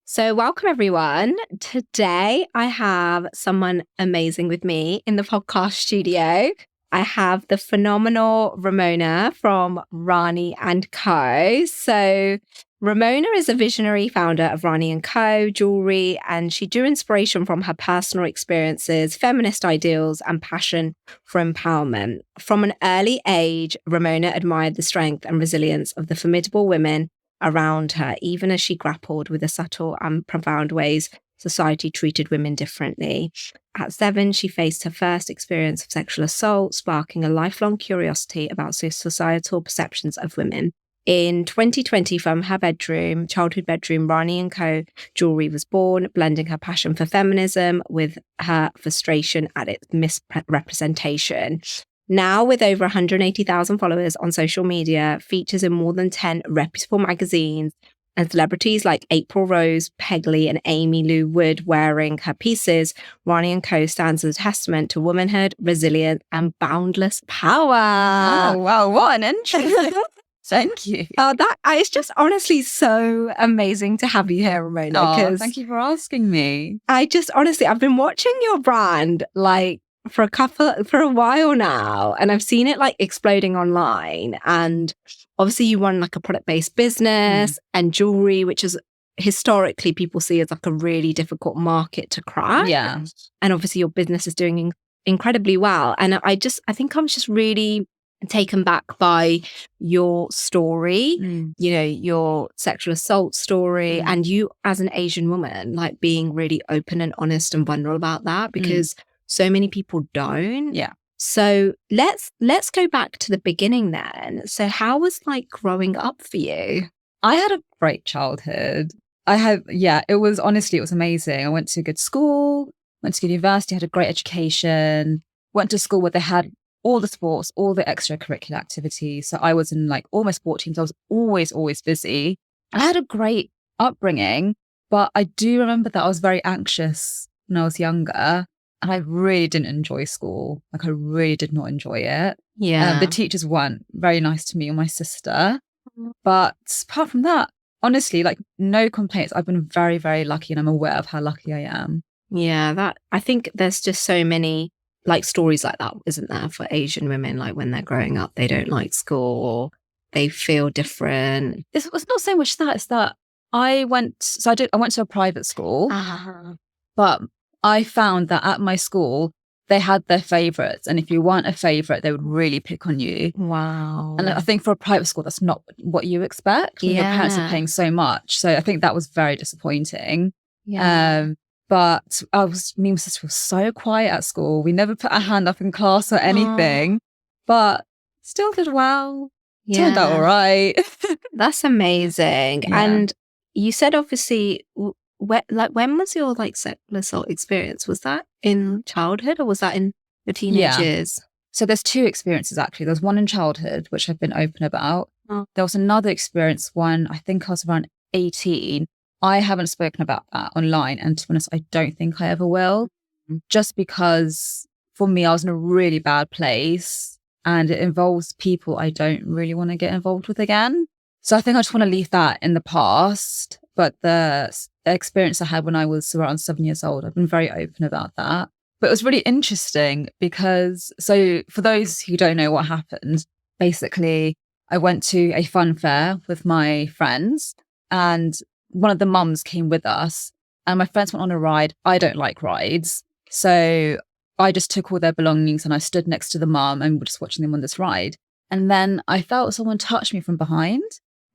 So, welcome everyone. Today, I have someone amazing with me in the podcast studio. I have the phenomenal Ramona from Rani Co. So, Ramona is a visionary founder of Rani Co. Jewellery, and she drew inspiration from her personal experiences, feminist ideals, and passion for empowerment. From an early age, Ramona admired the strength and resilience of the formidable women around her, even as she grappled with the subtle and profound ways society treated women differently. At 7, she faced her first experience of sexual assault, sparking a lifelong curiosity about societal perceptions of women. In 2020, from her childhood bedroom, Rani Co. Jewellery was born, blending her passion for feminism with her frustration at its misrepresentation. Now, with over 180,000 followers on social media, features in more than 10 reputable magazines, and celebrities like April Rose, Peggy, and Amy Lou Wood wearing her pieces, Rani Co. stands as a testament to womanhood, resilience, and boundless power. Oh, wow. What an intro. Thank you. It's just honestly so amazing to have you here, Ramona. Thank you for asking me. I've been watching your brand for a while now, and I've seen it exploding online. And obviously you run a product-based business and jewelry, which is historically people see as a really difficult market to crack. Yeah. And obviously your business is doing incredibly well. And I think I was just really taken back by your story, your sexual assault story, and you as an Asian woman, being really open and honest and vulnerable about that, because so many people don't. Yeah. So let's go back to the beginning then. So how was growing up for you? I had a great childhood. It was amazing. I went to a good school, went to good university, had a great education, went to school where they had all the sports, all the extracurricular activities. So I was in all my sport teams. I was always busy. I had a great upbringing, but I do remember that I was very anxious when I was younger. And I really didn't enjoy school. I really did not enjoy it. Yeah. The teachers weren't very nice to me or my sister. But apart from that, honestly, no complaints. I've been very, very lucky, and I'm aware of how lucky I am. Yeah, I think there's just so many stories like that, isn't there, for Asian women? When they're growing up, they don't like school, or they feel different. It's not so much that. It's that I went to a private school, but I found that at my school, they had their favourites. And if you weren't a favourite, they would really pick on you. Wow. And I think for a private school, that's not what you expect when your parents are paying so much. So I think that was very disappointing. Yeah. But me and my sister were so quiet at school. We never put our hand up in class or anything, but still did well. Yeah. Turned out all right. That's amazing. Yeah. And you said, obviously, when was your sexual assault experience? Was that in childhood, or was that in your teenage years? So there's 2 experiences, actually. There's one in childhood, which I've been open about. There was another experience when I think I was around 18. I haven't spoken about that online, and to be honest, I don't think I ever will. Just because for me, I was in a really bad place, and it involves people I don't really want to get involved with again. So I think I just want to leave that in the past. But the experience I had when I was around 7 years old, I've been very open about that. But it was really interesting because, so for those who don't know what happened, basically I went to a fun fair with my friends, and one of the mums came with us, and my friends went on a ride. I don't like rides. So I just took all their belongings and I stood next to the mum, and we were just watching them on this ride. And then I felt someone touch me from behind,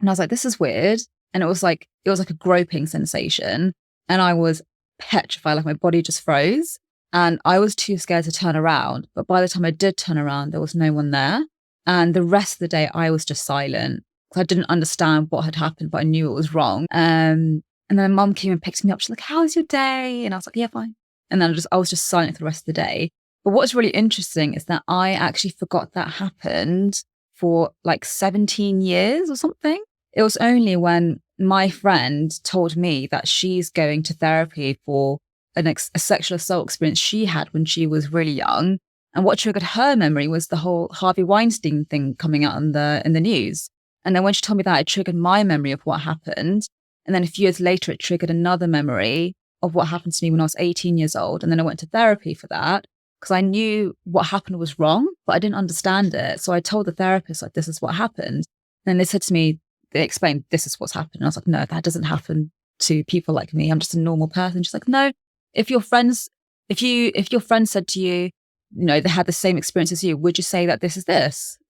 and I was like, this is weird. And it was like a groping sensation. And I was petrified, my body just froze. And I was too scared to turn around. But by the time I did turn around, there was no one there. And the rest of the day, I was just silent. I didn't understand what had happened, but I knew it was wrong. And then mum came and picked me up. She's like, how was your day? And I was like, yeah, fine. And then I was just silent for the rest of the day. But what's really interesting is that I actually forgot that happened for 17 years or something. It was only when my friend told me that she's going to therapy for a sexual assault experience she had when she was really young. And what triggered her memory was the whole Harvey Weinstein thing coming out in the news. And then when she told me that, it triggered my memory of what happened. And then a few years later, it triggered another memory of what happened to me when I was 18 years old. And then I went to therapy for that because I knew what happened was wrong, but I didn't understand it. So I told the therapist, like, this is what happened. And they said to me, they explained, this is what's happened. And I was like, no, that doesn't happen to people like me. I'm just a normal person. She's like, no, if your friend said to you, they had the same experience as you, would you say that this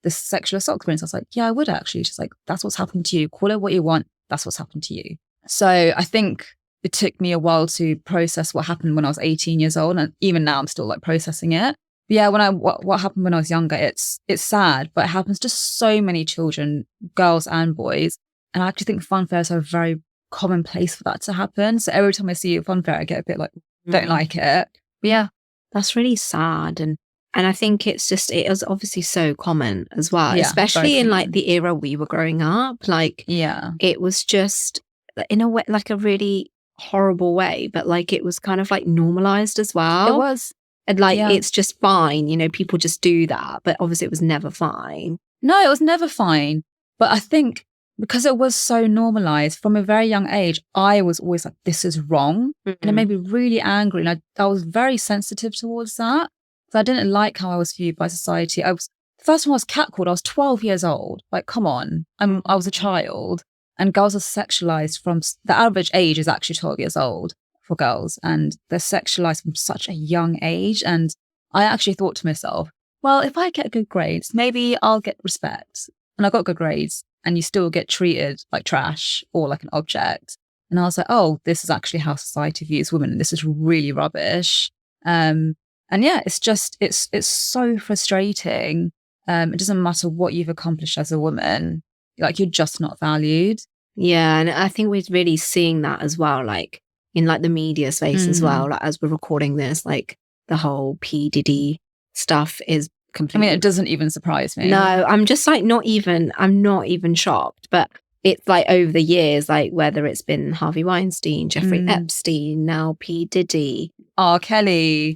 sexual assault experience? I was like, yeah, I would actually. She's like, that's what's happened to you. Call it what you want. That's what's happened to you. So I think it took me a while to process what happened when I was 18 years old. And even now I'm still like processing it. But yeah, what happened when I was younger, it's sad, but it happens to so many children, girls and boys. And I actually think fun fairs are a very common place for that to happen. So every time I see a fun fair, I get a bit like, don't like it. But yeah. That's really sad. And I think it was obviously so common as well, Yeah, especially in like the era we were growing up. Like, it was just in a way, like a really horrible way, but like it was kind of like normalized as well. It was. And like, it's just fine. People just do that. But obviously it was never fine. No, it was never fine. But I think because it was so normalized from a very young age, I was always like, this is wrong. Mm-hmm. And it made me really angry. And I was very sensitive towards that. So I didn't like how I was viewed by society. The first time I was catcalled, I was 12 years old. Like, come on. I was a child. And girls are sexualized from, the average age is actually 12 years old for girls. And they're sexualized from such a young age. And I actually thought to myself, well, if I get good grades, maybe I'll get respect. And I got good grades. And you still get treated like trash or like an object. And I was like, oh, this is actually how society views women. And this is really rubbish. And yeah, it's so frustrating. It doesn't matter what you've accomplished as a woman. Like, you're just not valued. Yeah. And I think we're really seeing that as well, like in like the media space as well. Like, as we're recording this, like the whole P. Diddy stuff is completely. It doesn't even surprise me. No, I'm just like I'm not even shocked. But it's like over the years, like whether it's been Harvey Weinstein, Jeffrey Epstein, now P. Diddy, R. Kelly.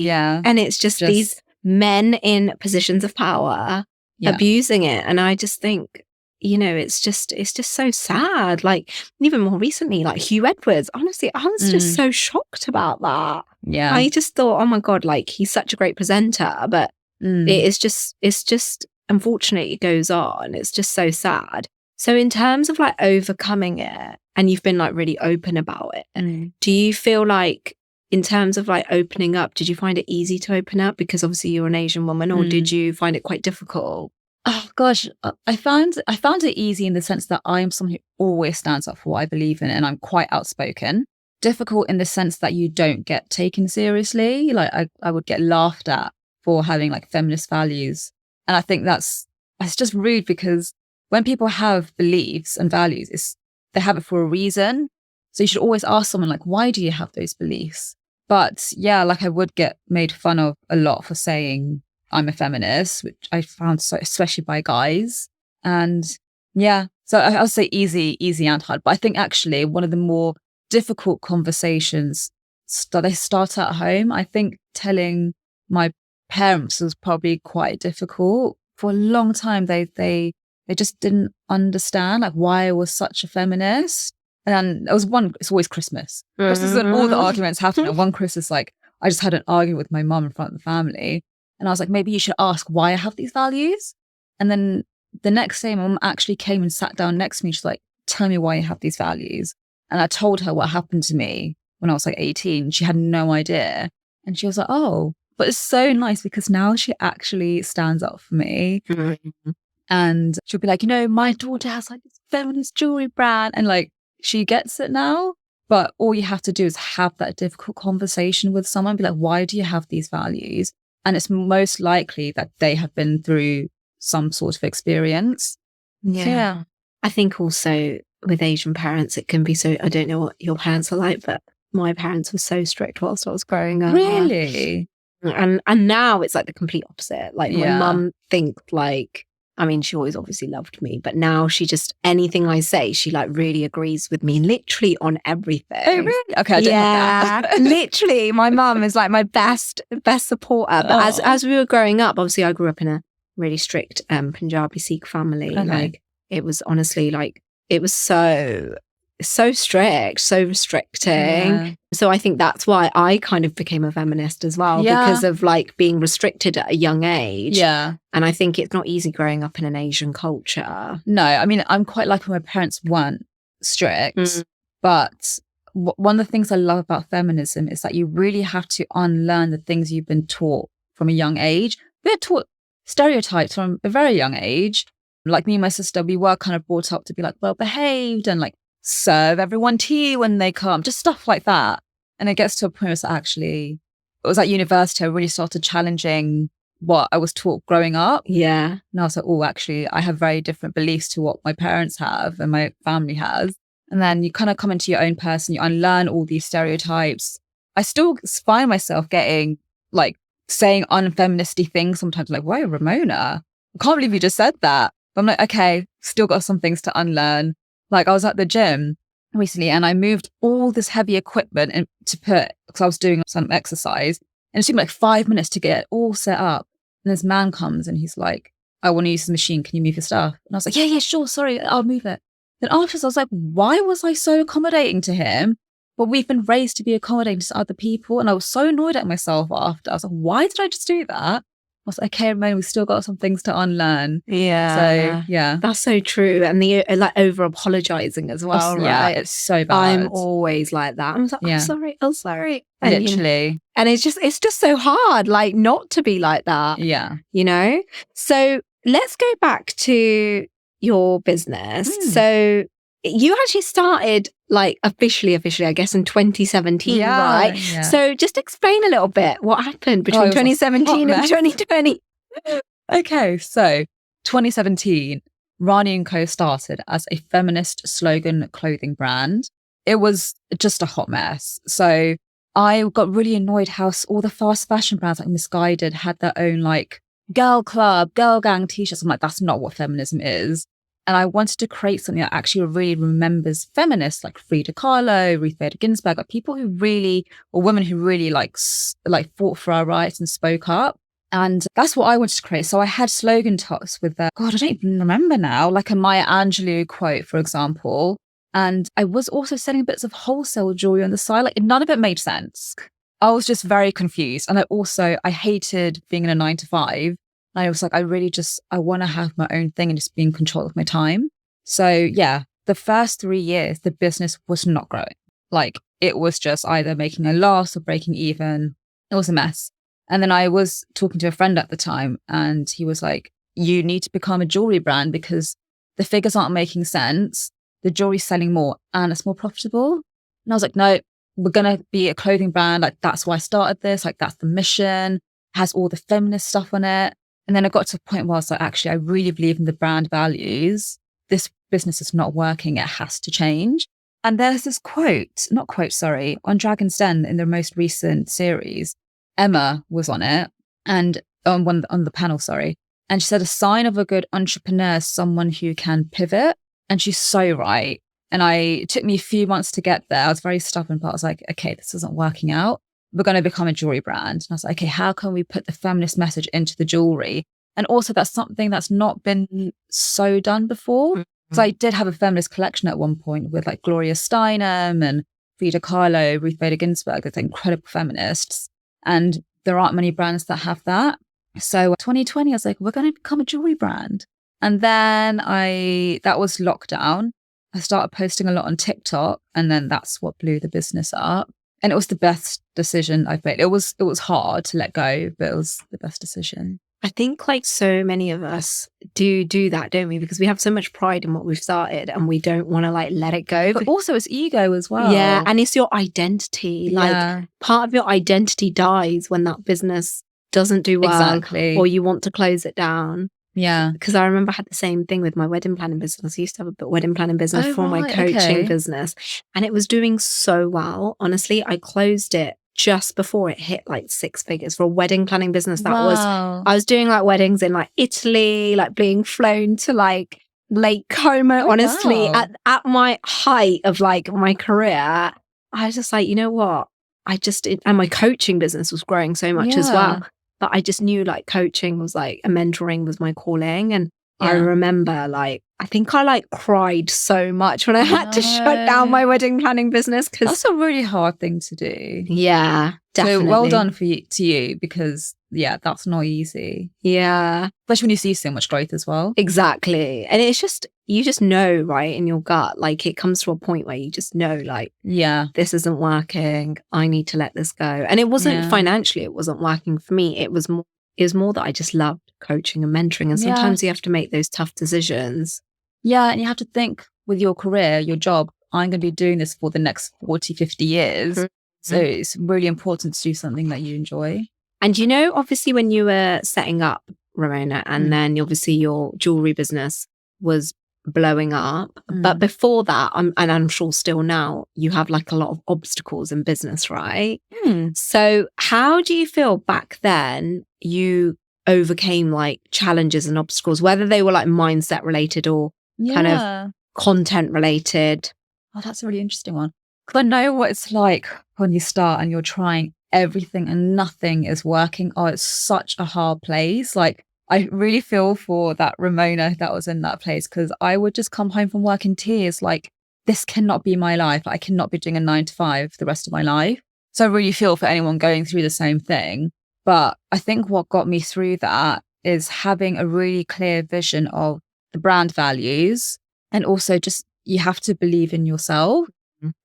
Yeah. And it's just these men in positions of power abusing it. And I just think, it's just so sad. Like, even more recently, like Hugh Edwards, honestly, I was just so shocked about that. Yeah. I just thought, oh my God, like, he's such a great presenter, but it's just, unfortunately, it goes on. It's just so sad. So in terms of like overcoming it, and you've been like really open about it, do you feel like in terms of like opening up, did you find it easy to open up? Because obviously you're an Asian woman, or did you find it quite difficult? Oh gosh, I found it easy in the sense that I am someone who always stands up for what I believe in, and I'm quite outspoken. Difficult in the sense that you don't get taken seriously. Like, I would get laughed at for having like feminist values. And I think it's just rude, because when people have beliefs and values, they have it for a reason. So you should always ask someone, like, why do you have those beliefs? But yeah, like, I would get made fun of a lot for saying I'm a feminist, which I found so, especially by guys. And yeah, so I would say easy and hard. But I think actually one of the more difficult conversations they start at home. I think telling my parents was probably quite difficult. For a long time, they just didn't understand like why I was such a feminist. And there was it's always Christmas. Christmas is when all the arguments happen. And one Christmas, like, I just had an argument with my mum in front of the family. And I was like, maybe you should ask why I have these values. And then the next day, my mum actually came and sat down next to me. She's like, tell me why you have these values. And I told her what happened to me when I was like 18. She had no idea. And she was like, oh, but it's so nice because now she actually stands up for me. And she'll be like, my daughter has like this feminist jewelry brand. And like, she gets it now. But all you have to do is have that difficult conversation with someone. Be like, why do you have these values? And it's most likely that they have been through some sort of experience. Yeah. I think also with Asian parents, it can be so, I don't know what your parents are like, but my parents were so strict whilst I was growing up. Really? And now it's like the complete opposite. Like, my mum thinks like, I mean, she always obviously loved me, but now she just, anything I say, she like really agrees with me literally on everything. Oh, really? Okay, I didn't have that. Literally, my mum is like my best supporter. But as we were growing up, obviously I grew up in a really strict Punjabi Sikh family. Okay. Like, it was honestly like, it was so so strict, so restricting. Yeah. So I think that's why I kind of became a feminist as well, because of like being restricted at a young age. Yeah. And I think it's not easy growing up in an Asian culture. No, I mean, I'm quite lucky my parents weren't strict, but one of the things I love about feminism is that you really have to unlearn the things you've been taught from a young age. We're taught stereotypes from a very young age. Like me and my sister, we were kind of brought up to be like well behaved and like serve everyone tea when they come, just stuff like that. And it gets to a point where it's actually, it was at university, I really started challenging what I was taught growing up. Yeah. And I was like, oh, actually, I have very different beliefs to what my parents have and my family has. And then you kind of come into your own person, you unlearn all these stereotypes. I still find myself getting like saying unfeministy things sometimes, like, whoa, Ramona, I can't believe you just said that. But I'm like, okay, still got some things to unlearn. Like I was at the gym recently and I moved all this heavy equipment and to put, because I was doing some exercise, and it took me like 5 minutes to get it all set up. And this man comes and he's like, I want to use the machine. Can you move your stuff? And I was like, yeah, sure. Sorry, I'll move it. Then afterwards, I was like, why was I so accommodating to him? But we've been raised to be accommodating to other people. And I was so annoyed at myself after. I was like, why did I just do that? I was like, okay, man, we've still got some things to unlearn. Yeah. So, yeah. That's so true. And the like over apologizing as well, Yeah, right? it's so bad. I'm always like that. I'm like, Yeah. I'm sorry. And, literally. And it's just so hard, like not to be like that. Yeah. You know? So let's go back to your business. So you actually started like officially, I guess, in 2017, right? Yeah. So just explain a little bit what happened between 2017 and 2020. Okay, so 2017, Rani Co started as a feminist slogan clothing brand. It was just a hot mess. So I got really annoyed how all the fast fashion brands like Misguided had their own like girl club, girl gang t-shirts. I'm like, that's not what feminism is. And I wanted to create something that actually really remembers feminists like Frida Kahlo, Ruth Bader Ginsburg, like people who really, or women who really like fought for our rights and spoke up. And that's what I wanted to create. So I had slogan tops with God, I don't even remember now, like a Maya Angelou quote, for example. And I was also selling bits of wholesale jewelry on the side. Like none of it made sense. I was just very confused. And I hated being in a 9-to-5. I was like, I want to have my own thing and just be in control of my time. So yeah, the first 3 years, the business was not growing. Like it was just either making a loss or breaking even. It was a mess. And then I was talking to a friend at the time and he was like, you need to become a jewelry brand because the figures aren't making sense. The jewelry's selling more and it's more profitable. And I was like, no, we're going to be a clothing brand. Like that's why I started this. Like that's the mission. It has all the feminist stuff on it. And then I got to a point where I was like, actually, I really believe in the brand values. This business is not working. It has to change. And there's this on Dragon's Den in their most recent series, Emma was on it and on the panel, And she said, a sign of a good entrepreneur is someone who can pivot. And she's so right. And it took me a few months to get there. I was very stubborn, but I was like, okay, this isn't working out. We're going to become a jewelry brand. And I was like, okay, how can we put the feminist message into the jewelry? And also that's something that's not been so done before. Because I did have a feminist collection at one point with like Gloria Steinem and Frida Kahlo, Ruth Bader Ginsburg, they're incredible feminists. And there aren't many brands that have that. So 2020, I was like, we're going to become a jewelry brand. And then that was lockdown. I started posting a lot on TikTok and then that's what blew the business up. And it was the best decision I've made. It was hard to let go, but it was the best decision. I think like so many of us do that, don't we? Because we have so much pride in what we've started and we don't want to like let it go. But also it's ego as well. Yeah. And it's your identity. Like part of your identity dies when that business doesn't do well. Exactly. Or you want to close it down. Yeah. Because I remember I had the same thing with my wedding planning business. I used to have a wedding planning business for my coaching business. And it was doing so well. Honestly, I closed it just before it hit like 6 figures for a wedding planning business. I was doing like weddings in like Italy, like being flown to like Lake Como. Honestly, at my height of like my career, I was just like, you know what? And my coaching business was growing so much as well. But I just knew like coaching was like, and mentoring was my calling. And I remember like I think I like cried so much when I had to shut down my wedding planning business because that's a really hard thing to do. Yeah, definitely. So well done to you because that's not easy. Yeah. Especially when you see so much growth as well. Exactly. And it's just, you just know, right, in your gut, like it comes to a point where you just know, like, this isn't working. I need to let this go. And it wasn't financially, it wasn't working for me. It was more that I just loved coaching and mentoring. And sometimes you have to make those tough decisions. Yeah. And you have to think with your career, your job, I'm going to be doing this for the next 40, 50 years. Mm-hmm. So it's really important to do something that you enjoy. And obviously when you were setting up Ramona and then obviously your jewellery business was blowing up. But before that, and I'm sure still now, you have like a lot of obstacles in business, right? So how do you feel back then you overcame like challenges and obstacles, whether they were like mindset related or kind of content related? Oh, that's a really interesting one. Because I know what it's like when you start and you're trying everything and nothing is working. Oh, it's such a hard place. Like, I really feel for that Ramona that was in that place because I would just come home from work in tears. Like, this cannot be my life. I cannot be doing a 9 to 5 the rest of my life. So I really feel for anyone going through the same thing. But I think what got me through that is having a really clear vision of the brand values. And also just, you have to believe in yourself.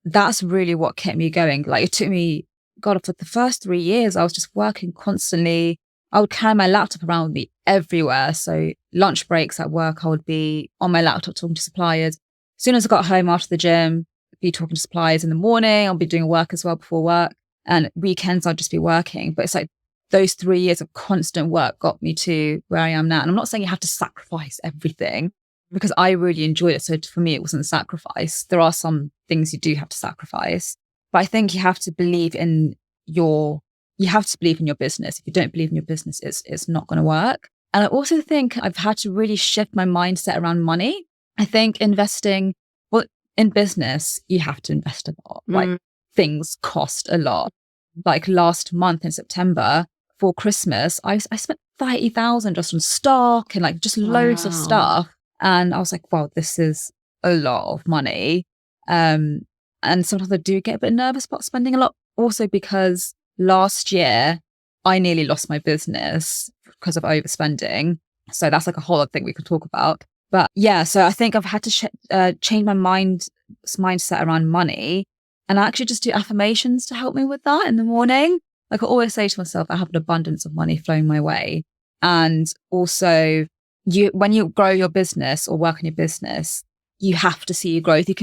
That's really what kept me going. Like, it took me, God, for the first 3 years, I was just working constantly. I would carry my laptop around with me everywhere. So lunch breaks at work, I would be on my laptop talking to suppliers. As soon as I got home after the gym, I'd be talking to suppliers in the morning. I'll be doing work as well before work. And weekends, I'd just be working. But it's like those 3 years of constant work got me to where I am now. And I'm not saying you have to sacrifice everything because I really enjoyed it. So for me, it wasn't a sacrifice. There are some things you do have to sacrifice. But I think you have to believe in your business. If you don't believe in your business, it's not going to work. And I also think I've had to really shift my mindset around money. I think investing, in business, you have to invest a lot. Like, things cost a lot. Like last month in September for Christmas, I spent 30,000 just on stock and like just loads of stuff. And I was like, wow, this is a lot of money. And sometimes I do get a bit nervous about spending a lot. Also because last year, I nearly lost my business because of overspending. So that's like a whole other thing we could talk about. But yeah, so I think I've had to change my mindset around money. And I actually just do affirmations to help me with that in the morning. Like, I always say to myself, I have an abundance of money flowing my way. And also, when you grow your business or work on your business, you have to see your growth. You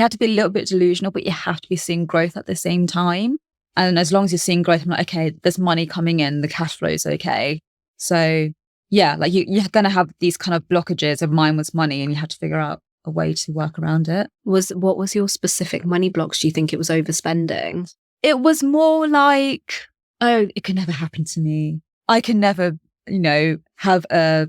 have to be a little bit delusional, but you have to be seeing growth at the same time. And as long as you're seeing growth, I'm like, okay, there's money coming in, the cash flow is okay. So yeah, like you're going to have these kind of blockages of mine was money and you have to figure out a way to work around it. What was your specific money blocks? Do you think it was overspending? It was more like, oh, it can never happen to me. I can never, have a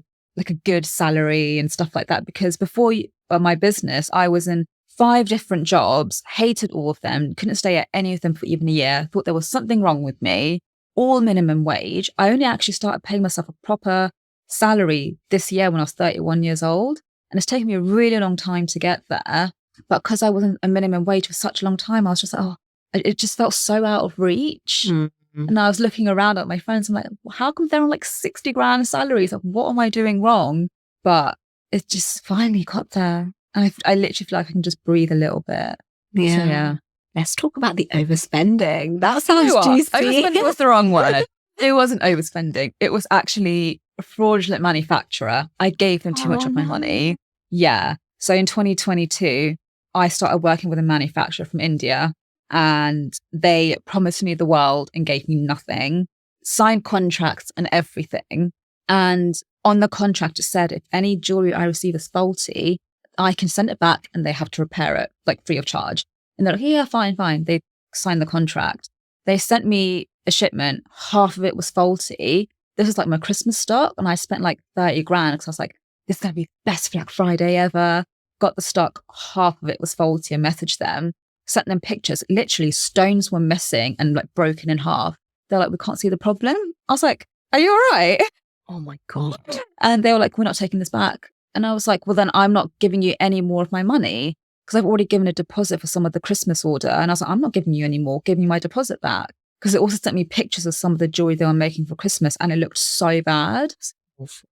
good salary and stuff like that. Because before my business, I was in 5 different jobs, hated all of them, couldn't stay at any of them for even a year, thought there was something wrong with me, all minimum wage. I only actually started paying myself a proper salary this year when I was 31 years old. And it's taken me a really long time to get there. But because I wasn't a minimum wage for such a long time, I was just like, it just felt so out of reach. Mm-hmm. And I was looking around at my friends. I'm like, how come they're on like 60 grand salaries? Like, what am I doing wrong? But it just finally got there. And I literally feel like I can just breathe a little bit. Yeah. So, yeah. Let's talk about the overspending. That sounds juicy. Overspending was the wrong word. It wasn't overspending. It was actually a fraudulent manufacturer. I gave them too much of my money. Yeah. So in 2022, I started working with a manufacturer from India and they promised me the world and gave me nothing, signed contracts and everything. And on the contract, it said, if any jewelry I receive is faulty, I can send it back and they have to repair it, like free of charge. And they're like, yeah, fine. They signed the contract. They sent me a shipment. Half of it was faulty. This was like my Christmas stock. And I spent like 30 grand because I was like, this is going to be the best Black Friday ever. Got the stock. Half of it was faulty. I messaged them, sent them pictures. Literally stones were missing and like broken in half. They're like, we can't see the problem. I was like, are you all right? Oh my God. And they were like, we're not taking this back. And I was like, well, then I'm not giving you any more of my money because I've already given a deposit for some of the Christmas order. And I was like, I'm not giving you any more. Give me my deposit back. Because it also sent me pictures of some of the jewelry they were making for Christmas, and it looked so bad.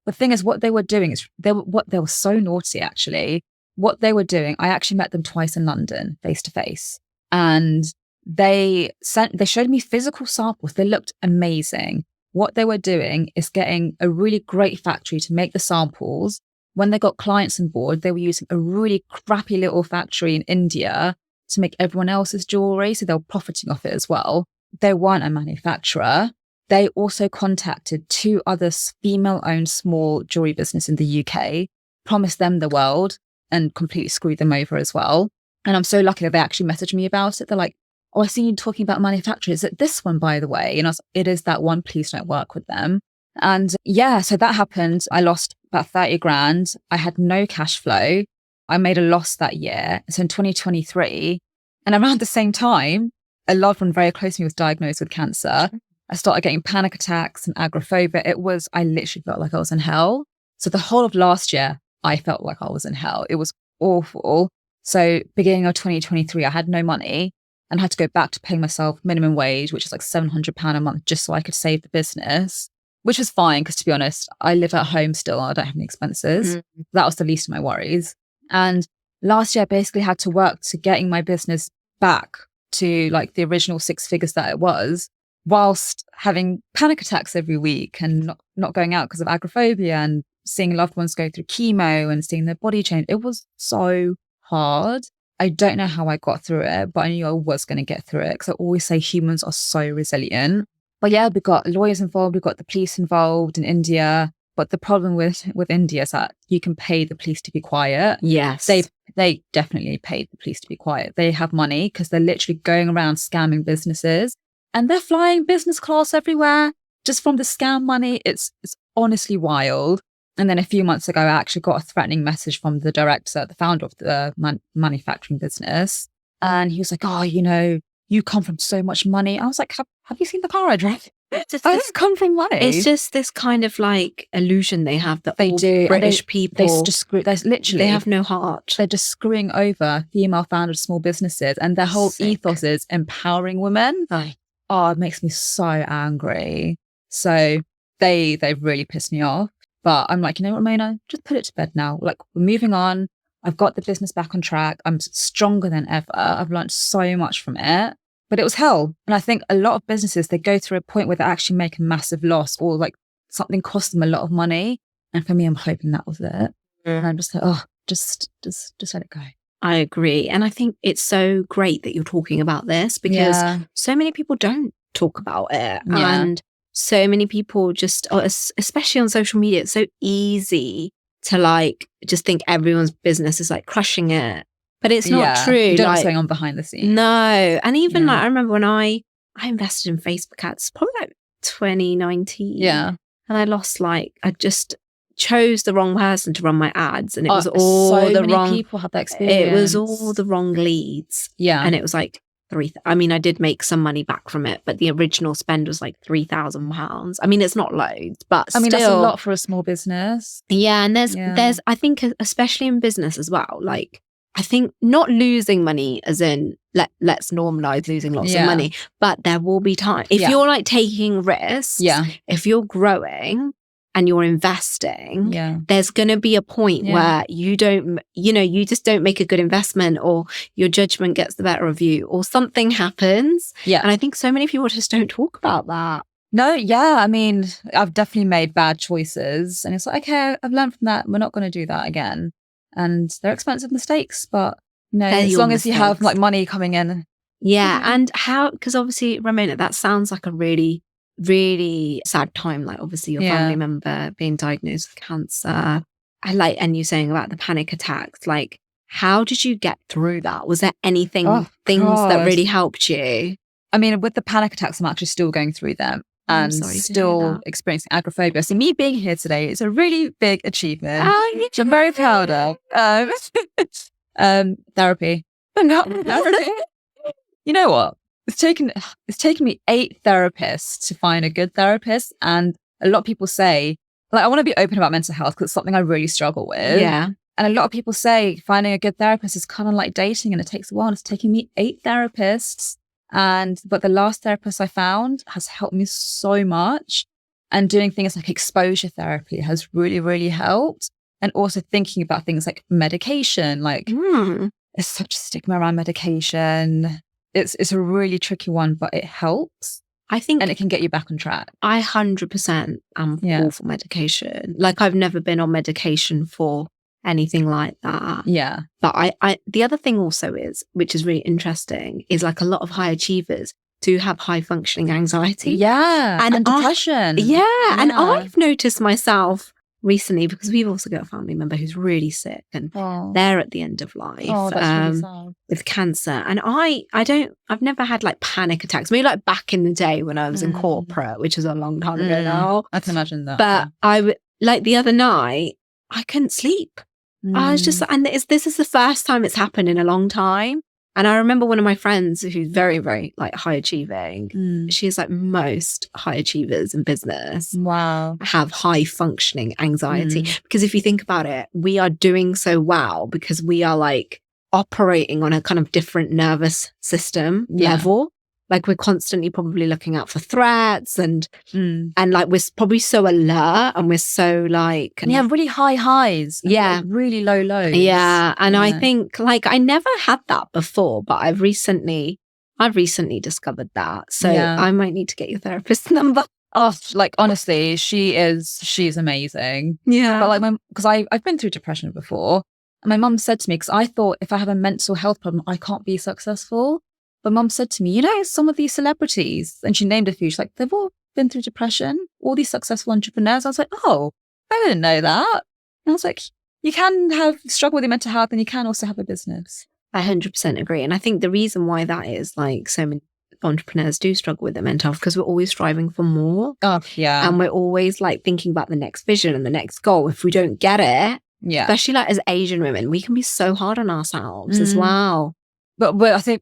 The thing is, what they were doing is they were so naughty, actually. What they were doing, I actually met them twice in London, face to face. And they showed me physical samples. They looked amazing. What they were doing is getting a really great factory to make the samples. When they got clients on board, they were using a really crappy little factory in India to make everyone else's jewelry. So they were profiting off it as well. They weren't a manufacturer. They also contacted 2 other female-owned small jewelry business in the UK, promised them the world, and completely screwed them over as well. And I'm so lucky that they actually messaged me about it. They're like, oh, I see you talking about manufacturers. Is it this one, by the way? And I was like, it is that one. Please don't work with them. And yeah, so that happened. I lost about 30 grand. I had no cash flow. I made a loss that year. So in 2023, and around the same time, a loved one very close to me was diagnosed with cancer. I started getting panic attacks and agoraphobia. I literally felt like I was in hell. So the whole of last year, I felt like I was in hell. It was awful. So beginning of 2023, I had no money and had to go back to paying myself minimum wage, which is like £700 a month, just so I could save the business, which was fine. Because to be honest, I live at home still. I don't have any expenses. That was the least of my worries. And last year, I basically had to work to getting my business back to like the original 6 figures that it was, whilst having panic attacks every week and not going out because of agoraphobia and seeing loved ones go through chemo and seeing their body change. It was so hard. I don't know how I got through it, but I knew I was going to get through it because I always say humans are so resilient. But yeah, we got lawyers involved, we got the police involved in India. But the problem with India is that you can pay the police to be quiet. Yes. They definitely paid the police to be quiet. They have money because they're literally going around scamming businesses. And they're flying business class everywhere just from the scam money. It's honestly wild. And then a few months ago, I actually got a threatening message from the director, the founder of the manufacturing business. And he was like, oh, you come from so much money. I was like, have you seen the car I drive? I just come from money. It's just this kind of like illusion they have that they do. British people, they have no heart. They're just screwing over female founded small businesses. And their whole ethos is empowering women. Oh, it makes me so angry. So they've really pissed me off. But I'm like, you know what, Ramona? Just put it to bed now. Like, we're moving on. I've got the business back on track. I'm stronger than ever. I've learned so much from it. But it was hell. And I think a lot of businesses, they go through a point where they actually make a massive loss or like something costs them a lot of money. And for me, I'm hoping that was it. And I'm just like, oh, just let it go. I agree. And I think it's so great that you're talking about this because so many people don't talk about it. Yeah. And so many people just, especially on social media, it's so easy to like just think everyone's business is like crushing it. But it's not true. You don't know what's going on behind the scenes. No. And even like, I remember when I invested in Facebook ads, probably like 2019. Yeah. And I lost I just chose the wrong person to run my ads. And it was all so the many wrong people have that experience. It was all the wrong leads. Yeah. And it was like I did make some money back from it, but the original spend was like £3,000. I mean, it's not loads, but still, that's a lot for a small business. Yeah. And there's, I think, especially in business as well, like, I think not losing money as in let's normalize losing lots of money, but there will be time. If you're like taking risks, if you're growing and you're investing, there's going to be a point where you don't, you just don't make a good investment or your judgment gets the better of you or something happens. Yeah. And I think so many people just don't talk about that. No, I mean, I've definitely made bad choices and it's like, okay, I've learned from that. We're not going to do that again. And they're expensive mistakes, but as long as you have like money coming in. Yeah. And because obviously, Ramona, that sounds like a really, really sad time. Like obviously your family member being diagnosed with cancer. And you saying about the panic attacks, like how did you get through that? Was there things that really helped you? I mean, with the panic attacks, I'm actually still going through them. And still experiencing agoraphobia. So me being here today is a really big achievement, which I'm very proud of. Therapy. You know what? It's taken me 8 therapists to find a good therapist. And a lot of people say, like I want to be open about mental health because it's something I really struggle with. Yeah. And a lot of people say finding a good therapist is kind of like dating and it takes a while. It's taken me 8 therapists. But the last therapist I found has helped me so much. And doing things like exposure therapy has really, really helped. And also thinking about things like medication, like there's such a stigma around medication. It's a really tricky one, but it helps. I think, and it can get you back on track. I 100% am all for medication. Like I've never been on medication for anything like that. Yeah. But I the other thing also is, which is really interesting, is like a lot of high achievers do have high functioning anxiety. Yeah. And depression. And I've noticed myself recently, because we've also got a family member who's really sick and they're at the end of life with cancer. And I've never had like panic attacks. Maybe like back in the day when I was in corporate, which is a long time ago now. I can imagine that. But I would, like the other night, I couldn't sleep. I was just, and this is the first time it's happened in a long time. And I remember one of my friends who's very, very like high achieving. She's like most high achievers in business. Wow. Have high functioning anxiety. Because if you think about it, we are doing so well because we are like operating on a kind of different nervous system level. Like we're constantly probably looking out for threats and like we're probably so alert and we're so like... And you have really high highs. Yeah. Like really low lows. Yeah. And I think like I never had that before, but I've recently discovered that. So I might need to get your therapist's number. Oh, like honestly, she's amazing. Yeah. But like because I've been through depression before. And my mum said to me, because I thought if I have a mental health problem, I can't be successful. But mum said to me, you know, some of these celebrities, and she named a few, she's like, they've all been through depression, all these successful entrepreneurs. I was like, oh, I didn't know that. And I was like, you can struggle with your mental health and you can also have a business. I 100% agree. And I think the reason why that is like so many entrepreneurs do struggle with their mental health because we're always striving for more. Oh, yeah. And we're always like thinking about the next vision and the next goal. If we don't get it, especially like as Asian women, we can be so hard on ourselves as well. But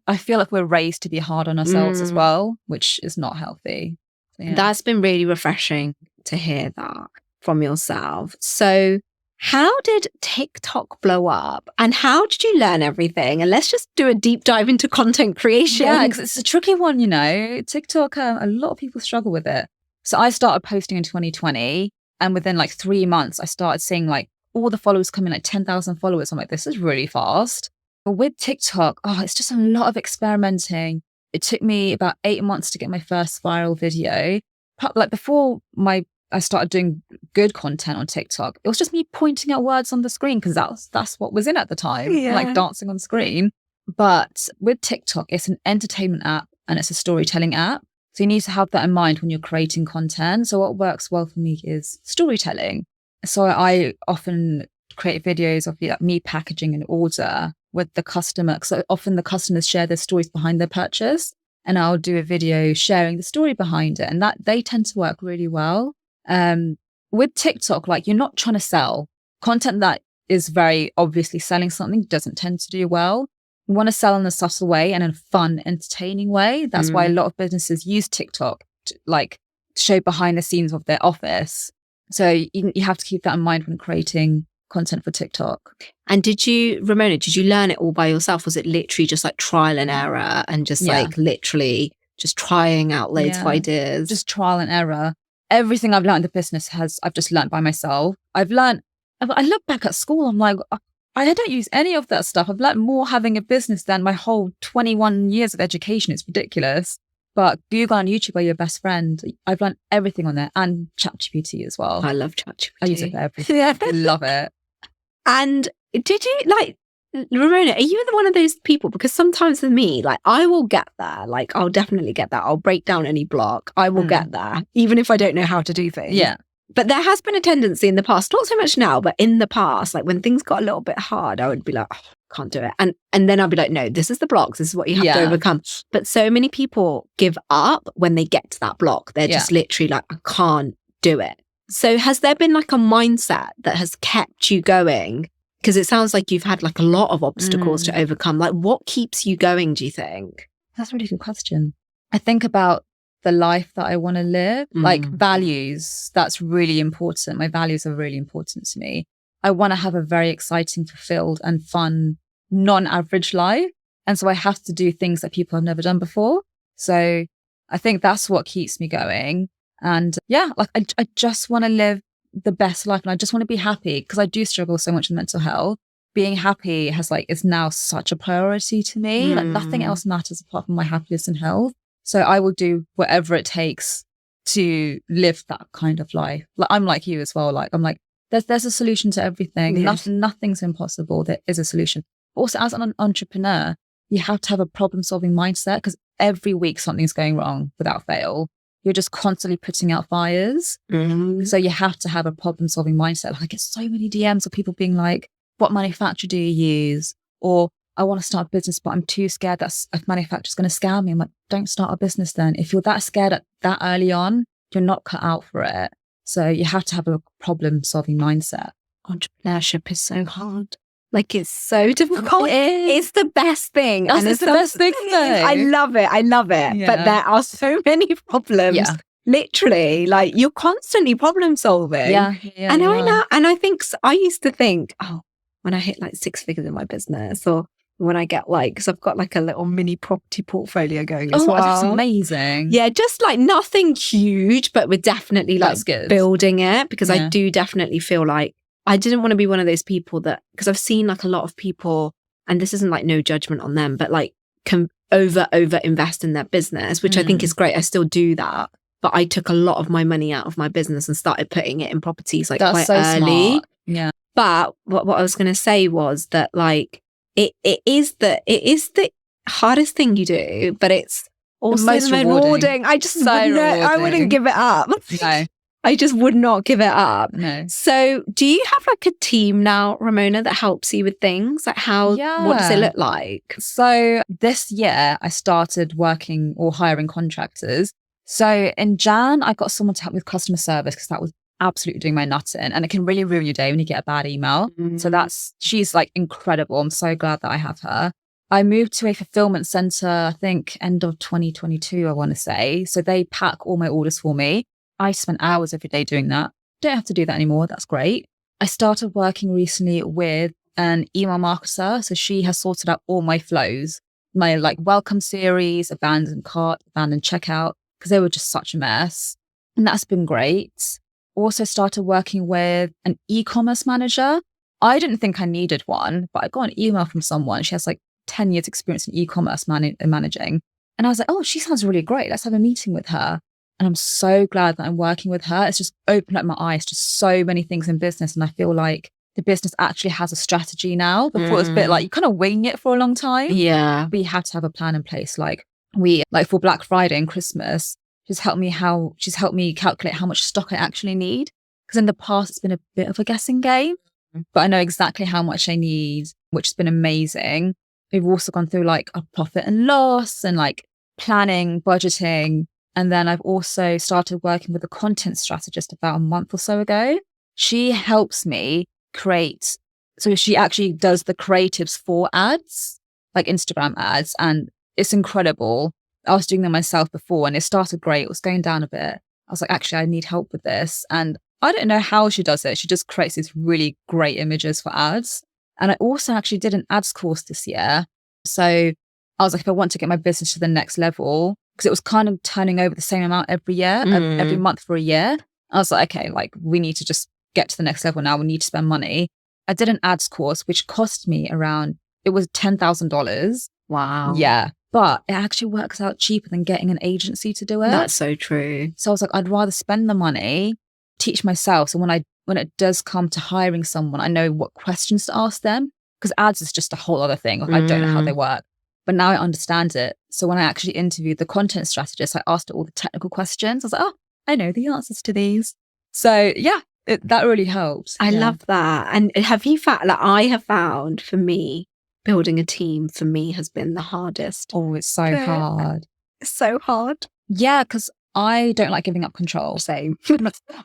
I feel like we're raised to be hard on ourselves as well, which is not healthy. So, That's been really refreshing to hear that from yourself. So how did TikTok blow up and how did you learn everything? And let's just do a deep dive into content creation. Yeah, because it's a tricky one, you know. TikTok, a lot of people struggle with it. So I started posting in 2020 and within like 3 months, I started seeing like all the followers coming, like 10,000 followers. I'm like, this is really fast. But with TikTok, it's just a lot of experimenting. It took me about 8 months to get my first viral video. Like before I started doing good content on TikTok, it was just me pointing at words on the screen because that's what was in at the time, like dancing on screen. But with TikTok, it's an entertainment app and it's a storytelling app. So you need to have that in mind when you're creating content. So what works well for me is storytelling. So I often create videos of me packaging an order with the customer, because often the customers share their stories behind their purchase, and I'll do a video sharing the story behind it, and that they tend to work really well. With TikTok, like you're not trying to sell content that is very obviously selling something doesn't tend to do well. You want to sell in a subtle way and in a fun, entertaining way. That's why a lot of businesses use TikTok to like show behind the scenes of their office. So you have to keep that in mind when creating content for TikTok. And Ramona, did you learn it all by yourself? Was it literally just like trial and error and just like literally just trying out loads of ideas? Just trial and error. Everything I've learned in the business I've just learned by myself. I look back at school, I'm like, I don't use any of that stuff. I've learned more having a business than my whole 21 years of education. It's ridiculous. But Google and YouTube are your best friend. I've learned everything on there, and ChatGPT as well. I love ChatGPT. I use it for everything. I love it. And did you like, Ramona, are you one of those people? Because sometimes with me, like I will get there. Like I'll definitely get there. I'll break down any block. I will get there, even if I don't know how to do things. Yeah. But there has been a tendency in the past, not so much now, but in the past, like when things got a little bit hard, I would be like, oh, can't do it. And then I'll be like, no, this is the blocks. This is what you have to overcome. But so many people give up when they get to that block. They're just literally like, I can't do it. So has there been like a mindset that has kept you going? Because it sounds like you've had like a lot of obstacles to overcome. Like what keeps you going, do you think? That's a really good question. I think about the life that I want to live. Like values, that's really important. My values are really important to me. I want to have a very exciting, fulfilled and fun, non-average life. And so I have to do things that people have never done before. So I think that's what keeps me going. And yeah, like I just want to live the best life and I just want to be happy because I do struggle so much with mental health. Being happy is now such a priority to me. Like nothing else matters apart from my happiness and health. So I will do whatever it takes to live that kind of life. Like I'm like you as well. Like I'm like, there's a solution to everything. Yes. Nothing's impossible. There is a solution. Also, as an entrepreneur, you have to have a problem-solving mindset because every week something's going wrong without fail. You're just constantly putting out fires. So you have to have a problem-solving mindset. Like I get so many DMs of people being like, what manufacturer do you use? Or I want to start a business, but I'm too scared that a manufacturer's going to scam me. I'm like, don't start a business then. If you're that scared at that early on, you're not cut out for it. So you have to have a problem-solving mindset. Entrepreneurship is so hard. Like it's so difficult. It's the best thing. And it's the best thing though. I love it. Yeah. But there are so many problems. Yeah. Literally, like you're constantly problem solving. Yeah. And I know. And I think I used to think, oh, when I hit like 6 figures in my business or when I get like, because I've got like a little mini property portfolio going as well. That's amazing. Yeah, just like nothing huge, but we're definitely like building it because I do definitely feel like I didn't want to be one of those people that, because I've seen like a lot of people, and this isn't like no judgment on them, but like can over invest in their business, which I think is great. I still do that. But I took a lot of my money out of my business and started putting it in properties like quite early. Smart. Yeah. But what I was going to say was that like, it is the hardest thing you do, but it's also the most rewarding. I just I wouldn't give it up. No. I just would not give it up. No. So do you have like a team now, Ramona, that helps you with things? Like what does it look like? So this year I started working or hiring contractors. So in Jan, I got someone to help me with customer service because that was absolutely doing my nuts in, and it can really ruin your day when you get a bad email. So she's like incredible. I'm so glad that I have her. I moved to a fulfillment center, I think end of 2022, I want to say. So they pack all my orders for me. I spent hours every day doing that. Don't have to do that anymore. That's great. I started working recently with an email marketer. So she has sorted out all my flows, my like welcome series, abandoned cart, abandoned checkout, because they were just such a mess. And that's been great. Also started working with an e-commerce manager. I didn't think I needed one, but I got an email from someone. She has like 10 years experience in e-commerce managing. And I was like, oh, she sounds really great. Let's have a meeting with her. And I'm so glad that I'm working with her. It's just opened up my eyes to so many things in business. And I feel like the business actually has a strategy now. Before it was a bit like you kind of wing it for a long time. Yeah. But you have to have a plan in place. Like for Black Friday and Christmas, she's helped me calculate how much stock I actually need. Because in the past, it's been a bit of a guessing game. But I know exactly how much I need, which has been amazing. We've also gone through like a profit and loss and like planning, budgeting. And then I've also started working with a content strategist about a month or so ago. She helps me create. So she actually does the creatives for ads, like Instagram ads. And it's incredible. I was doing them myself before and it started great. It was going down a bit. I was like, actually, I need help with this. And I don't know how she does it. She just creates these really great images for ads. And I also actually did an ads course this year. So I was like, if I want to get my business to the next level, because it was kind of turning over the same amount every year, every month for a year. I was like, okay, like we need to just get to the next level now. We need to spend money. I did an ads course, which cost me it was $10,000. Wow. Yeah. But it actually works out cheaper than getting an agency to do it. That's so true. So I was like, I'd rather spend the money, teach myself. So when it does come to hiring someone, I know what questions to ask them, because ads is just a whole other thing. Like, I don't know how they work. But now I understand it. So when I actually interviewed the content strategist, I asked her all the technical questions. I was like, oh, I know the answers to these. So yeah, that really helps. I love that. And have you found, like I have found for me, building a team for me has been the hardest. Oh, it's so hard. It's so hard. Yeah, because I don't like giving up control. Same.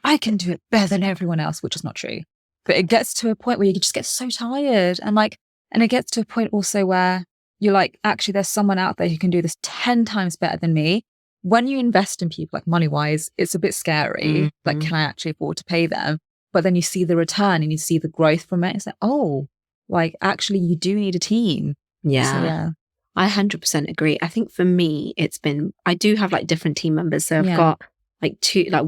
I can do it better than everyone else, which is not true. But it gets to a point where you just get so tired. And it gets to a point also where you're like, actually, there's someone out there who can do this 10 times better than me. when you invest in people, like money wise, it's a bit scary. Like, can I actually afford to pay them? But then you see the return and you see the growth from it. It's like, oh, like actually you do need a team. Yeah. So, yeah. I 100% agree. I think for me, I do have like different team members. So I've got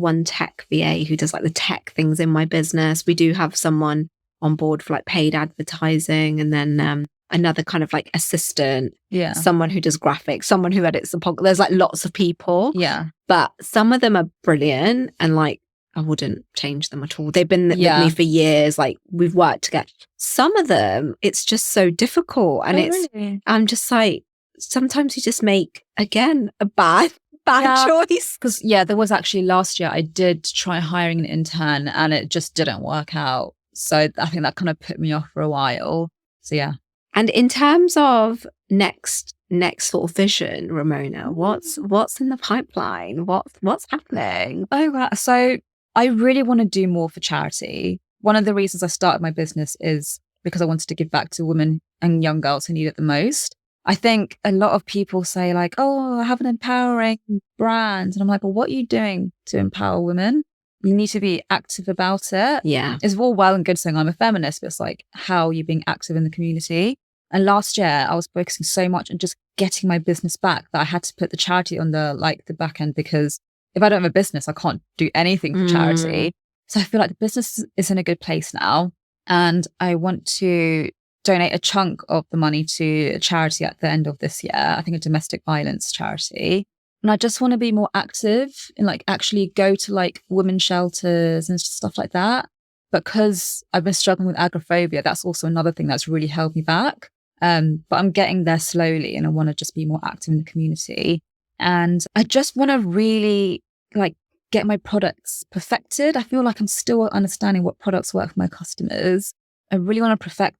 one tech VA who does like the tech things in my business. We do have someone on board for like paid advertising, and then another kind of like assistant, someone who does graphics, someone who edits the podcast. There's like lots of people. Yeah. But some of them are brilliant, and like I wouldn't change them at all. They've been with me for years. Like we've worked together. Some of them, it's just so difficult. And really? I'm just like, sometimes you just make, again, a bad choice. Because there was actually last year, I did try hiring an intern and it just didn't work out. So I think that kind of put me off for a while. So yeah. And in terms of next sort of vision, Ramona, what's in the pipeline? What's happening? Oh, wow. So I really want to do more for charity. One of the reasons I started my business is because I wanted to give back to women and young girls who need it the most. I think a lot of people say like, oh, I have an empowering brand. And I'm like, well, what are you doing to empower women? You need to be active about it. Yeah. It's all well and good saying I'm a feminist, but it's like, how are you being active in the community? And last year I was focusing so much on just getting my business back that I had to put the charity on the back end, because if I don't have a business, I can't do anything for charity. So I feel like the business is in a good place now. And I want to donate a chunk of the money to a charity at the end of this year. I think a domestic violence charity. And I just want to be more active and like actually go to like women's shelters and stuff like that. Because I've been struggling with agoraphobia, that's also another thing that's really held me back. But I'm getting there slowly, and I want to just be more active in the community. And I just want to really like get my products perfected. I feel like I'm still understanding what products work for my customers. I really want to perfect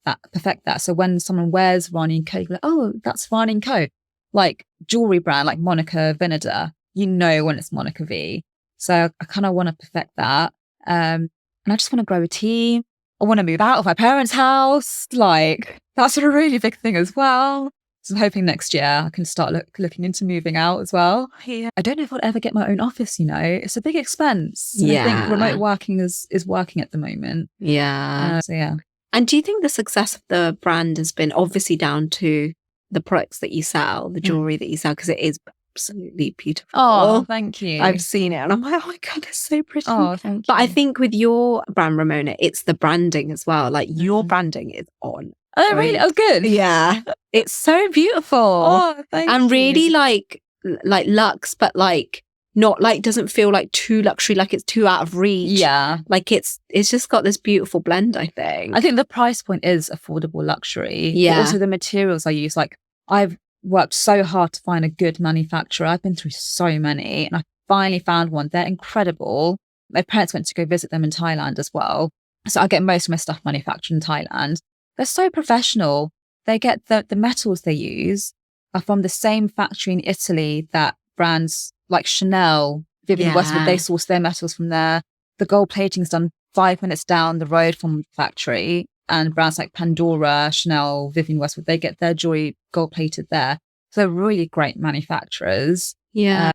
that. So when someone wears Rani Co, you're like, oh, that's Rani Co. Like jewelry brand, like Monica Vinader, you know when it's Monica V. So I kind of want to perfect that. And I just want to grow a team. I want to move out of my parents' house. Like that's a really big thing as well. So I'm hoping next year I can start looking into moving out as well. Yeah. I don't know if I'll ever get my own office, It's a big expense. And I think remote working is working at the moment. Yeah. So yeah. And do you think the success of the brand has been obviously down to the products that you sell, the jewelry that you sell, because it is absolutely beautiful. Oh, thank you. I've seen it and I'm like, oh my God, it's so pretty. Oh, thank you. But I think with your brand, Ramona, it's the branding as well. Like your branding is on. Oh, really? Oh, good. Yeah. It's so beautiful. Oh, thank you. And really like luxe, but like not like, doesn't feel like too luxury, like it's too out of reach. Yeah. Like it's just got this beautiful blend, I think. I think the price point is affordable luxury. Yeah. But also the materials I use. Like I've worked so hard to find a good manufacturer. I've been through so many and I finally found one. They're incredible. My parents went to go visit them in Thailand as well. So I get most of my stuff manufactured in Thailand. They're so professional. They get the metals they use are from the same factory in Italy that brands like Chanel, Vivienne Westwood, they source their metals from there. The gold plating is done 5 minutes down the road from the factory. And brands like Pandora, Chanel, Vivienne Westwood, they get their jewelry gold plated there. So they're really great manufacturers. Yeah.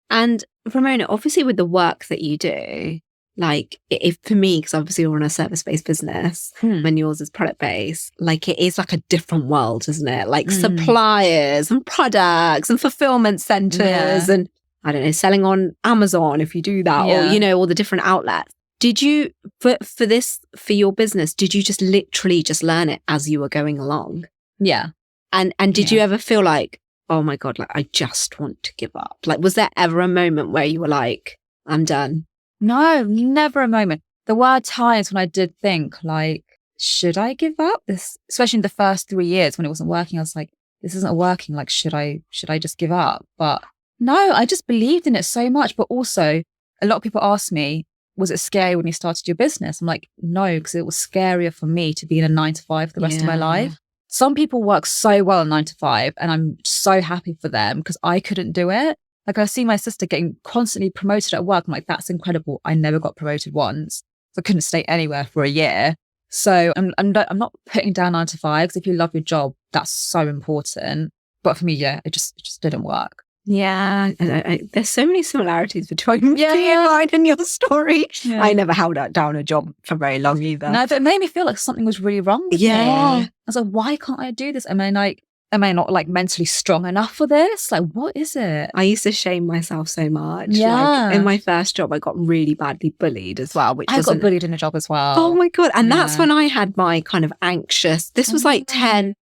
And Ramona, obviously with the work that you do, like if for me, because obviously we're on a service-based business and yours is product-based, like it is like a different world, isn't it? Like suppliers and products and fulfillment centers and I don't know, selling on Amazon if you do that or, all the different outlets. Did you, for your business, did you just literally just learn it as you were going along? Yeah. And did you ever feel like, oh my God, like I just want to give up? Like, was there ever a moment where you were like, I'm done? No, never a moment. There were times when I did think like, should I give up this? Especially in the first 3 years when it wasn't working, I was like, this isn't working. Like, should I just give up? But no, I just believed in it so much. But also a lot of people ask me, was it scary when you started your business? I'm like, no, because it was scarier for me to be in a 9-to-5 for the rest of my life. Some people work so well in 9-to-5 and I'm so happy for them because I couldn't do it. Like I see my sister getting constantly promoted at work. I'm like, that's incredible. I never got promoted once. So I couldn't stay anywhere for a year. So I'm not putting down 9-to-5 because if you love your job, that's so important. But for me, it just didn't work. Yeah, there's so many similarities between mine and your story. Yeah. I never held down a job for very long either. No, but it made me feel like something was really wrong with me. I was like, why can't I do this? Am I not like mentally strong enough for this? Like, what is it? I used to shame myself so much. Yeah. Like, in my first job, I got really badly bullied as well. I got bullied in a job as well. Oh my God. And that's when I had my kind of anxious, this was like 10,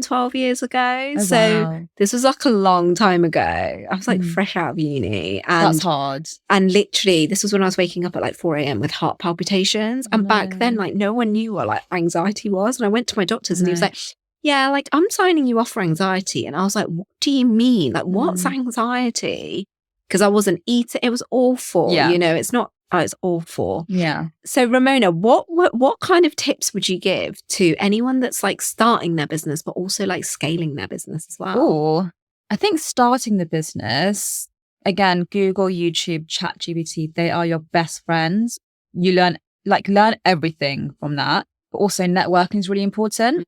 12 years ago. So this was like a long time ago. I was like fresh out of uni. And that's hard. And literally, this was when I was waking up at like 4 a.m. with heart palpitations. And back then, like no one knew what like anxiety was. And I went to my doctors and he was like, yeah, like I'm signing you off for anxiety. And I was like, what do you mean? Like, what's anxiety? Because I wasn't eating. It was awful. Yeah. You know, it's not. It's awful. Yeah. So Ramona, what kind of tips would you give to anyone that's like starting their business, but also like scaling their business as well? Oh, I think starting the business, again, Google, YouTube, ChatGPT, they are your best friends. You learn everything from that. But also networking is really important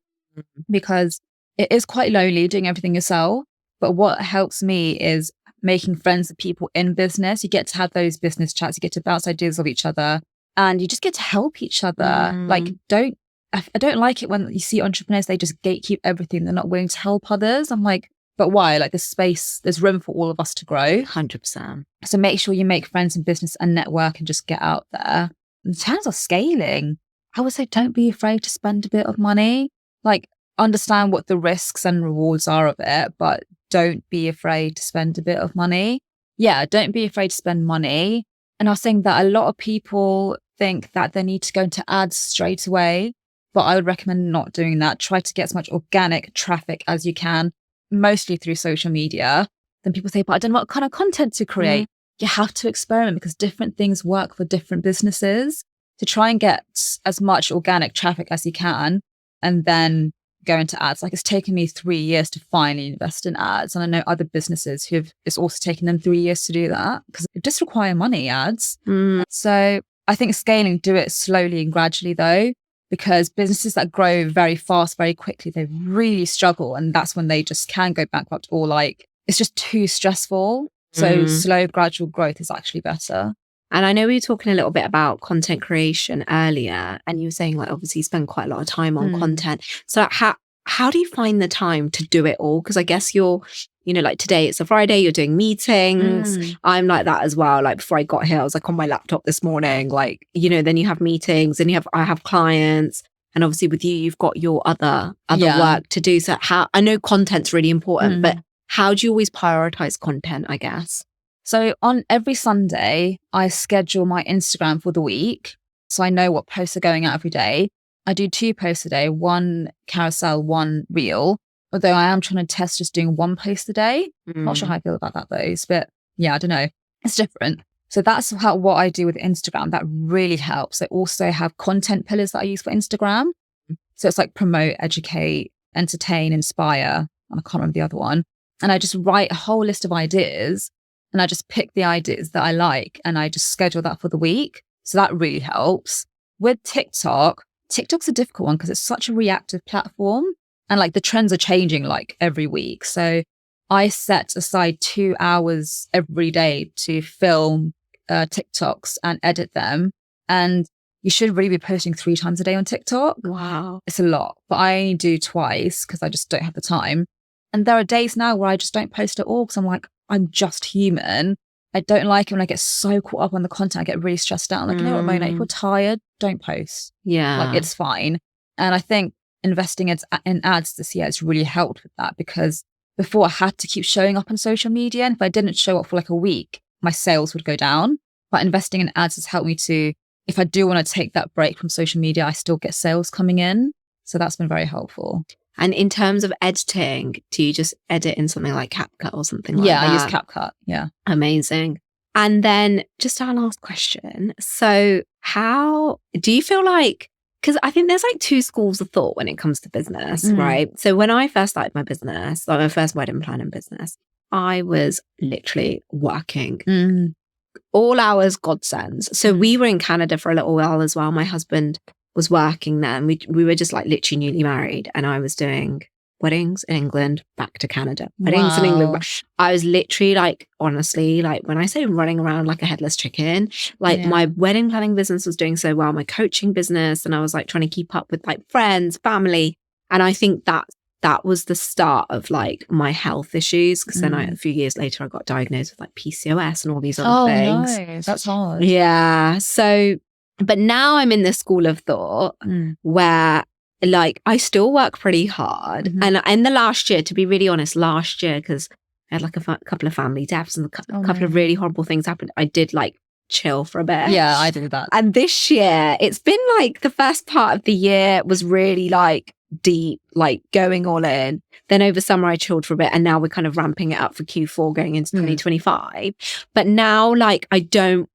because it is quite lonely doing everything yourself. But what helps me is making friends with people in business. You get to have those business chats, you get to bounce ideas off each other, and you just get to help each other. Like, I don't like it when you see entrepreneurs, they just gatekeep everything. They're not willing to help others. I'm like, but why? Like, there's room for all of us to grow. 100%. So make sure you make friends in business and network and just get out there. In terms of scaling, I would say don't be afraid to spend a bit of money. Like, understand what the risks and rewards are of it, but don't be afraid to spend a bit of money. Yeah, don't be afraid to spend money. And I was saying that a lot of people think that they need to go into ads straight away, but I would recommend not doing that. Try to get as much organic traffic as you can, mostly through social media. Then people say, but I don't know what kind of content to create. You have to experiment because different things work for different businesses. To try and get as much organic traffic as you can, and then go into ads. Like, it's taken me 3 years to finally invest in ads. And I know other businesses it's also taken them 3 years to do that because it just require money, ads. So I think scaling, do it slowly and gradually though, because businesses that grow very fast, very quickly, they really struggle. And that's when they just can go bankrupt or like, it's just too stressful. So slow, gradual growth is actually better. And I know we were talking a little bit about content creation earlier, and you were saying like obviously you spend quite a lot of time on content. So how do you find the time to do it all? Because I guess you're, you know, like today it's a Friday, you're doing meetings. I'm like that as well. Like before I got here, I was like on my laptop this morning, like, you know, then you have meetings and I have clients. And obviously with you, you've got your other work to do. So I know content's really important, but how do you always prioritize content, I guess? So on every Sunday, I schedule my Instagram for the week. So I know what posts are going out every day. I do 2 posts a day, 1 carousel, 1 reel. Although I am trying to test just doing 1 post a day. Not sure how I feel about that though. But yeah, I don't know. It's different. So that's what I do with Instagram. That really helps. I also have content pillars that I use for Instagram. So it's like promote, educate, entertain, inspire. And I can't remember the other one. And I just write a whole list of ideas. And I just pick the ideas that I like and I just schedule that for the week. So that really helps. With TikTok's a difficult one because it's such a reactive platform and like the trends are changing like every week. So I set aside 2 hours every day to film TikToks and edit them. And you should really be posting 3 times a day on TikTok. Wow. It's a lot, but I only do twice because I just don't have the time. And there are days now where I just don't post at all because I'm like, I'm just human. I don't like it when I get so caught up on the content. I get really stressed out. I'm like, you know what, Mona, if you're tired, don't post. Yeah. Like, it's fine. And I think investing in ads this year has really helped with that because before I had to keep showing up on social media. And if I didn't show up for like a week, my sales would go down. But investing in ads has helped me to, if I do want to take that break from social media, I still get sales coming in. So that's been very helpful. And in terms of editing, do you just edit in something like CapCut or something like that? Yeah, I use CapCut. Yeah. Amazing. And then just our last question. So how do you feel like, because I think there's like 2 schools of thought when it comes to business, right? So when I first started my business, like my first wedding planning business, I was literally working all hours, godsends. So we were in Canada for a little while as well. My husband was working then. We were just like literally newly married and I was doing weddings in England, back to Canada. Weddings in England. I was literally like, honestly, like when I say running around like a headless chicken, like my wedding planning business was doing so well, my coaching business, and I was like trying to keep up with like friends, family. And I think that was the start of like my health issues, because then a few years later I got diagnosed with like PCOS and all these other things. No, that's hard. Yeah. So, but now I'm in this school of thought where like I still work pretty hard. And in the last year, to be really honest, because I had like a couple of family deaths and a couple of really horrible things happened, I did like chill for a bit. Yeah, I did that. And this year, it's been like the first part of the year was really like deep, like going all in. Then over summer I chilled for a bit, and now we're kind of ramping it up for Q4 going into 2025. But now like I do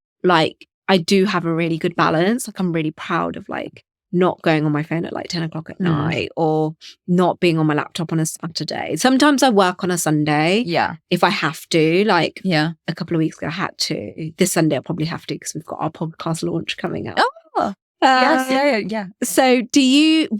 have a really good balance. Like I'm really proud of like not going on my phone at like 10 o'clock at night, or not being on my laptop on a Saturday. Sometimes I work on a Sunday. Yeah. If I have to, like a couple of weeks ago I had to. This Sunday I'll probably have to, because we've got our podcast launch coming up. Oh. Yes, yeah. So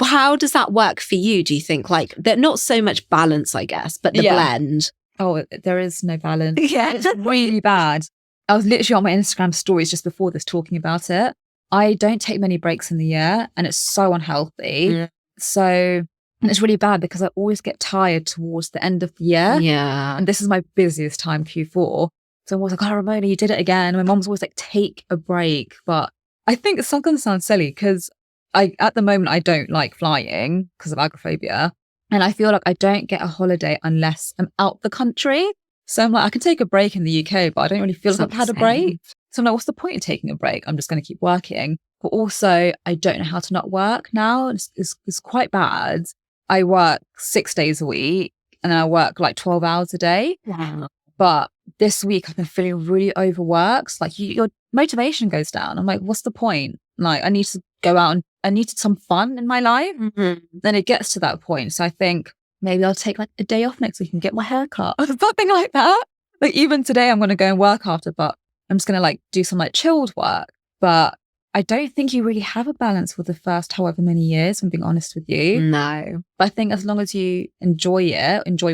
how does that work for you? Do you think like that? Not so much balance, I guess, but the blend. Oh, there is no balance. Yeah. It's really bad. I was literally on my Instagram stories just before this talking about it. I don't take many breaks in the year, and it's so unhealthy. So it's really bad because I always get tired towards the end of the year. Yeah. And this is my busiest time, Q4. So I'm always like, oh, Ramona, you did it again. And my mom's always like, take a break. But I think it's going to sound silly because at the moment, I don't like flying because of agoraphobia. And I feel like I don't get a holiday unless I'm out the country. So I'm like, I can take a break in the UK, but I don't really feel like I've had a break. So I'm like, what's the point of taking a break? I'm just going to keep working. But also, I don't know how to not work now. It's quite bad. I work 6 days a week, and then I work like 12 hours a day. Wow. But this week I've been feeling really overworked. Like your motivation goes down. I'm like, what's the point? Like I need to go out and I needed some fun in my life. Then it gets to that point. So I think maybe I'll take like a day off next week and get my hair cut or something like that. Like even today I'm going to go and work after, but I'm just going to like do some like chilled work. But I don't think you really have a balance for the first however many years, if I'm being honest with you. No. But I think as long as you enjoy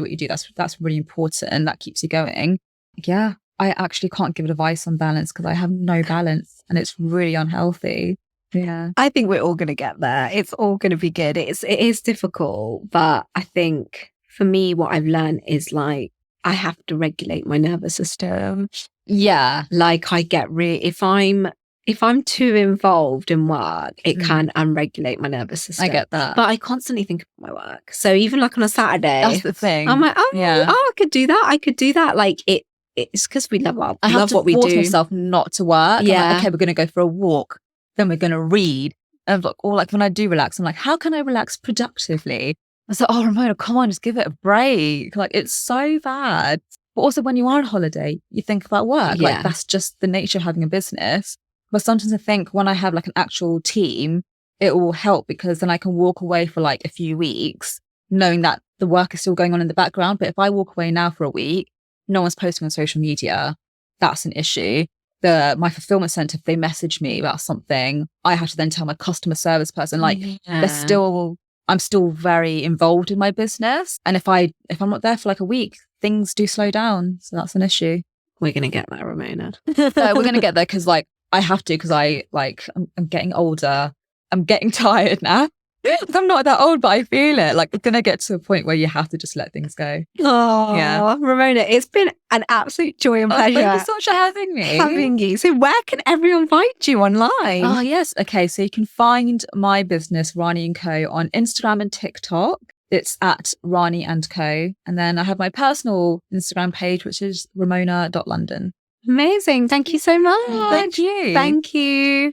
what you do, that's really important, and that keeps you going. Yeah, I actually can't give advice on balance because I have no balance, and it's really unhealthy. Yeah. I think we're all going to get there. It's all going to be good. It is difficult, but I think for me, what I've learned is like, I have to regulate my nervous system. Yeah. Like I get if I'm too involved in work, it can unregulate my nervous system. I get that. But I constantly think about my work. So even like on a Saturday, that's the thing. I'm like, I could do that. Like it's because we love what we do. I have to force myself not to work. Yeah. I'm like, okay, we're going to go for a walk. Then we're going to read. And like when I do relax, I'm like, how can I relax productively? I was like, oh, Ramona, come on, just give it a break. Like it's so bad. But also when you are on holiday, you think about work. Yeah. Like that's just the nature of having a business. But sometimes I think when I have like an actual team, it will help because then I can walk away for like a few weeks knowing that the work is still going on in the background. But if I walk away now for a week, no one's posting on social media, that's an issue. My fulfillment center, if they message me about something, I have to then tell my customer service person, like I'm still very involved in my business. And if I'm not there for like a week, things do slow down. So that's an issue. We're going to get there, Ramona. We're going to get there because like, I have to because I'm getting older. I'm getting tired now. I'm not that old, but I feel it. Like it's going to get to a point where you have to just let things go. Oh, yeah. Ramona, it's been an absolute joy and pleasure. Thank you so much for having me. Having you. So where can everyone find you online? Oh, yes. Okay. So you can find my business, Rani Co, on Instagram and TikTok. It's at Rani Co. And then I have my personal Instagram page, which is ramona.london. Amazing. Thank you so much. Thank you. Thank you.